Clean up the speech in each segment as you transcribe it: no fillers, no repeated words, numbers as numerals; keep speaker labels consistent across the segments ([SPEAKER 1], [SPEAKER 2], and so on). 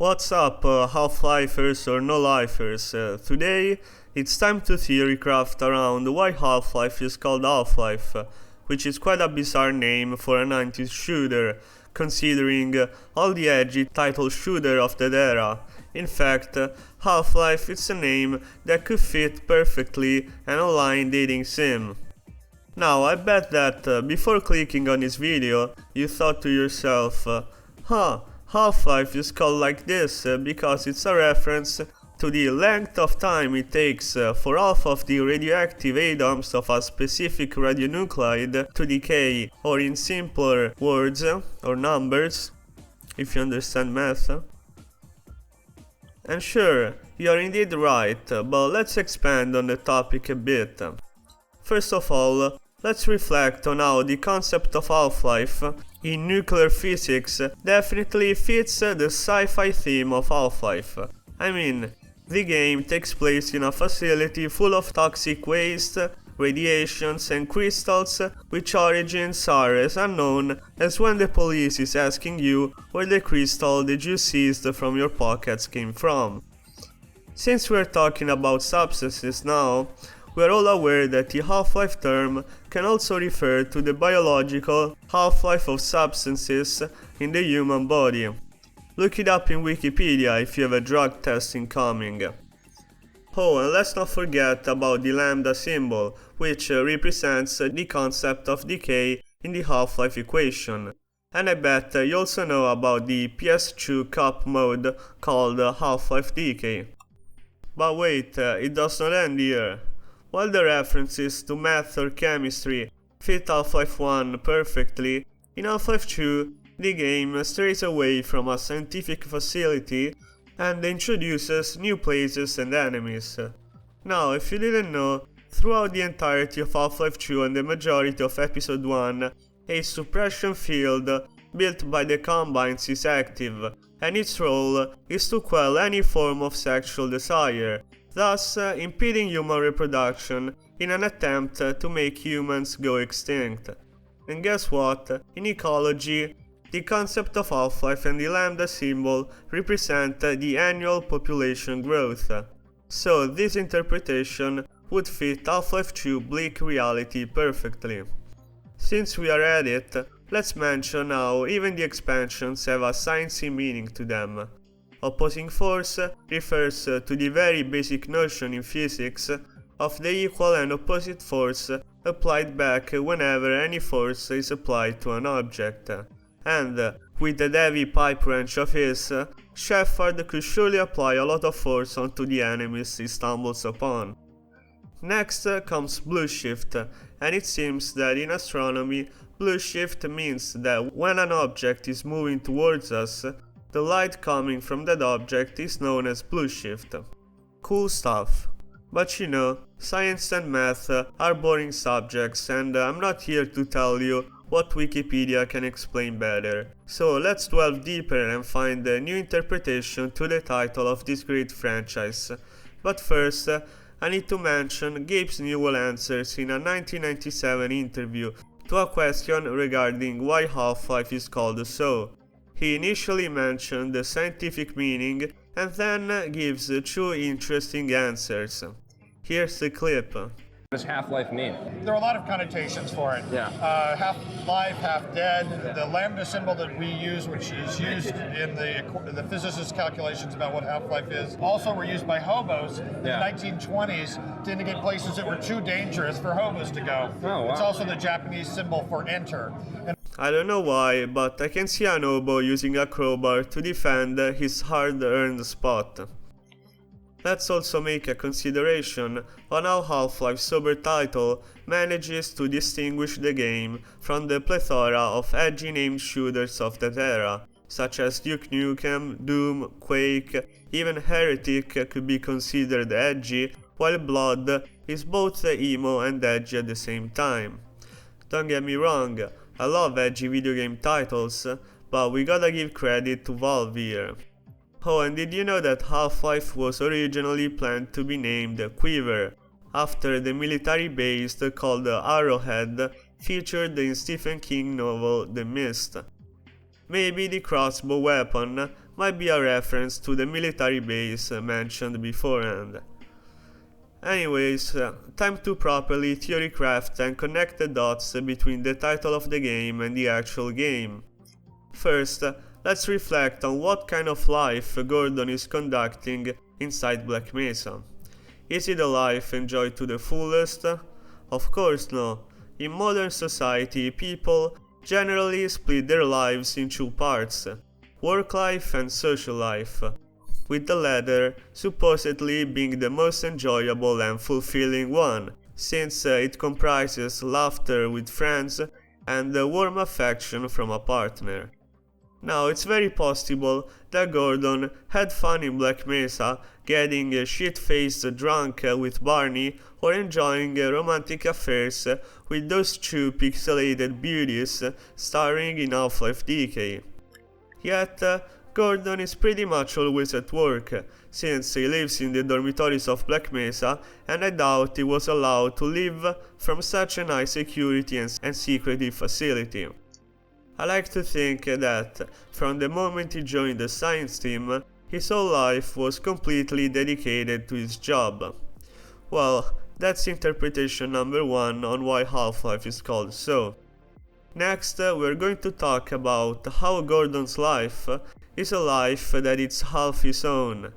[SPEAKER 1] What's up, Half-Lifers or no-lifers? Today, it's time to theorycraft around why Half-Life is called Half-Life, which is quite a bizarre name for a 90s shooter, considering all the edgy title shooter of that era. In fact, Half-Life is a name that could fit perfectly an online dating sim. Now, I bet that before clicking on this video, you thought to yourself, Half-Life is called like this because it's a reference to the length of time it takes for half of the radioactive atoms of a specific radionuclide to decay, or in simpler words or numbers, if you understand math. And sure, you're indeed right, but let's expand on the topic a bit. First of all, let's reflect on how the concept of Half-Life in nuclear physics definitely fits the sci-fi theme of Half-Life. I mean, the game takes place in a facility full of toxic waste, radiations and crystals which origins are as unknown as when the police is asking you where the crystal that you seized from your pockets came from. Since we're talking about substances now, we are all aware that the half-life term can also refer to the biological half-life of substances in the human body. Look it up in Wikipedia if you have a drug test incoming. Oh, and let's not forget about the lambda symbol, which represents the concept of decay in the half-life equation. And I bet you also know about the PS2 cup mode called Half-Life Decay. But wait, it does not end here. While the references to math or chemistry fit Half-Life 1 perfectly, in Half-Life 2 the game strays away from a scientific facility and introduces new places and enemies. Now, if you didn't know, throughout the entirety of Half-Life 2 and the majority of Episode 1, a suppression field built by the Combines is active, and its role is to quell any form of sexual desire, thus impeding human reproduction in an attempt to make humans go extinct. And guess what? In ecology, the concept of Half-Life and the lambda symbol represent the annual population growth. So this interpretation would fit Half-Life 2 bleak reality perfectly. Since we are at it, let's mention how even the expansions have a sciency meaning to them. Opposing force refers to the very basic notion in physics of the equal and opposite force applied back whenever any force is applied to an object. And with that heavy pipe wrench of his, Shepard could surely apply a lot of force onto the enemies he stumbles upon. Next comes blue shift, and it seems that in astronomy, blue shift means that when an object is moving towards us, the light coming from that object is known as blue shift. Cool stuff. But you know, science and math are boring subjects, and I'm not here to tell you what Wikipedia can explain better. So let's delve deeper and find a new interpretation to the title of this great franchise. But first, I need to mention Gabe's Newell answers in a 1997 interview to a question regarding why Half-Life is called so. He initially mentioned the scientific meaning and then gives two interesting answers. Here's the clip.
[SPEAKER 2] What does half-life mean?
[SPEAKER 3] There are a lot of connotations for it.
[SPEAKER 2] Yeah.
[SPEAKER 3] Half life, half dead. Yeah. The lambda symbol that we use, which is used in the physicist calculations about what half-life is, also were used by hobos in the 1920s to indicate places that were too dangerous for hobos to go.
[SPEAKER 2] Oh, wow.
[SPEAKER 3] It's also the Japanese symbol for enter.
[SPEAKER 1] I don't know why, but I can see an hobo using a crowbar to defend his hard-earned spot. Let's also make a consideration on how Half-Life's sober title manages to distinguish the game from the plethora of edgy named shooters of that era, such as Duke Nukem, Doom, Quake, even Heretic could be considered edgy, while Blood is both emo and edgy at the same time. Don't get me wrong, I love edgy video game titles, but we gotta give credit to Valve here. Oh, and did you know that Half-Life was originally planned to be named Quiver, after the military base called Arrowhead featured in Stephen King novel The Mist? Maybe the crossbow weapon might be a reference to the military base mentioned beforehand. Anyways, time to properly theorycraft and connect the dots between the title of the game and the actual game. First, let's reflect on what kind of life Gordon is conducting inside Black Mesa. Is it a life enjoyed to the fullest? Of course no. In modern society, people generally split their lives in two parts: work life and social life, with the latter supposedly being the most enjoyable and fulfilling one, since it comprises laughter with friends and warm affection from a partner. Now, it's very possible that Gordon had fun in Black Mesa, getting shit-faced drunk with Barney or enjoying romantic affairs with those two pixelated beauties starring in Half-Life DK. Yet, Gordon is pretty much always at work, since he lives in the dormitories of Black Mesa, and I doubt he was allowed to leave from such a high security and secretive facility. I like to think that, from the moment he joined the science team, his whole life was completely dedicated to his job. Well, that's interpretation number 1 on why Half-Life is called so. Next, we're going to talk about how Gordon's life is a life that is half his own.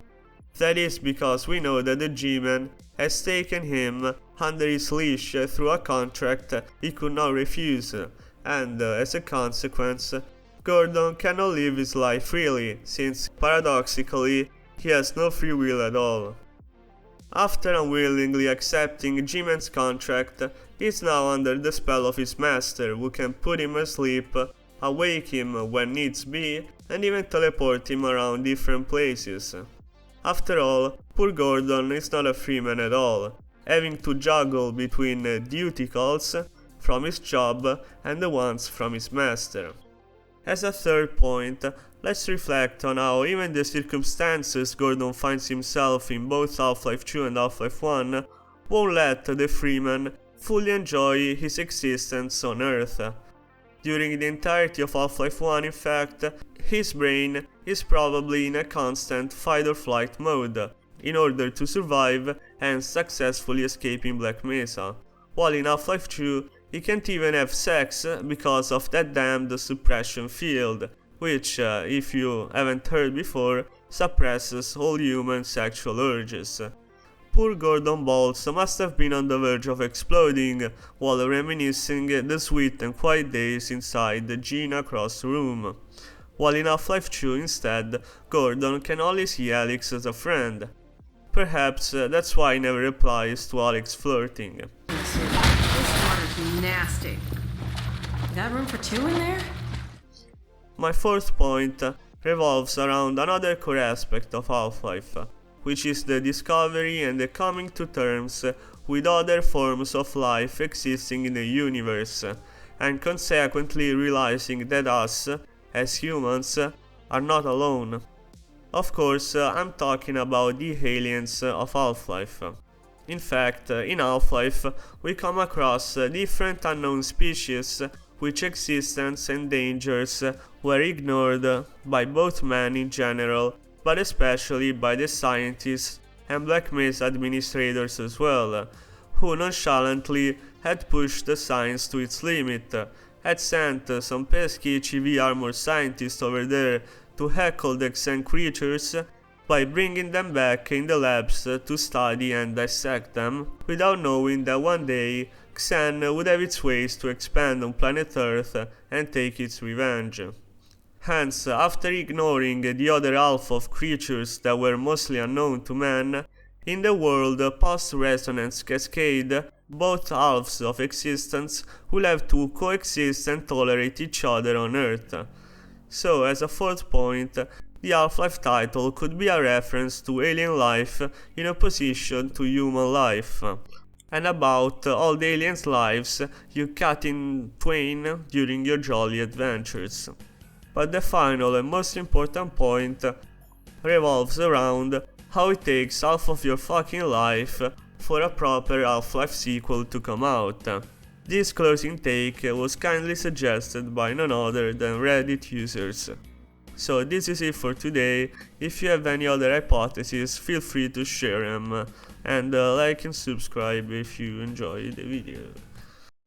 [SPEAKER 1] That is because we know that the G-Man has taken him under his leash through a contract he could not refuse, and as a consequence, Gordon cannot live his life freely, since paradoxically, he has no free will at all. After unwillingly accepting G-Man's contract, he is now under the spell of his master, who can put him asleep, awake him when needs be, and even teleport him around different places. After all, poor Gordon is not a free man at all, having to juggle between duty calls from his job and the ones from his master. As a third point, let's reflect on how even the circumstances Gordon finds himself in both Half-Life 2 and Half-Life 1 won't let the Freeman fully enjoy his existence on Earth. During the entirety of Half-Life 1, in fact, his brain is probably in a constant fight-or-flight mode, in order to survive and successfully escape in Black Mesa, while in Half-Life 2, he can't even have sex because of that damned suppression field, which, if you haven't heard before, suppresses all human sexual urges. Poor Gordon Balls must have been on the verge of exploding while reminiscing the sweet and quiet days inside the Gina Cross room, while in Half-Life 2 instead, Gordon can only see Alex as a friend. Perhaps that's why he never replies to Alex flirting.
[SPEAKER 2] Nasty. Got room for two in there?
[SPEAKER 1] My fourth point revolves around another core aspect of Half-Life, which is the discovery and the coming to terms with other forms of life existing in the universe, and consequently realizing that us, as humans, are not alone. Of course, I'm talking about the aliens of Half-Life. In fact, in Half-Life, we come across different unknown species which existence and dangers were ignored by both men in general, but especially by the scientists and Black Mesa administrators as well, who nonchalantly had pushed the science to its limit, had sent some pesky HEV armored scientists over there to heckle the Xen creatures by bringing them back in the labs to study and dissect them, without knowing that one day Xen would have its ways to expand on planet Earth and take its revenge. Hence, after ignoring the other half of creatures that were mostly unknown to man, in the world post-resonance cascade, both halves of existence will have to coexist and tolerate each other on Earth. So, as a fourth point, the Half-Life title could be a reference to alien life in opposition to human life, and about all the aliens' lives you cut in twain during your jolly adventures. But the final and most important point revolves around how it takes half of your fucking life for a proper Half-Life sequel to come out. This closing take was kindly suggested by none other than Reddit users. So this is it for today. If you have any other hypotheses, feel free to share them, and like and subscribe if you enjoyed the video.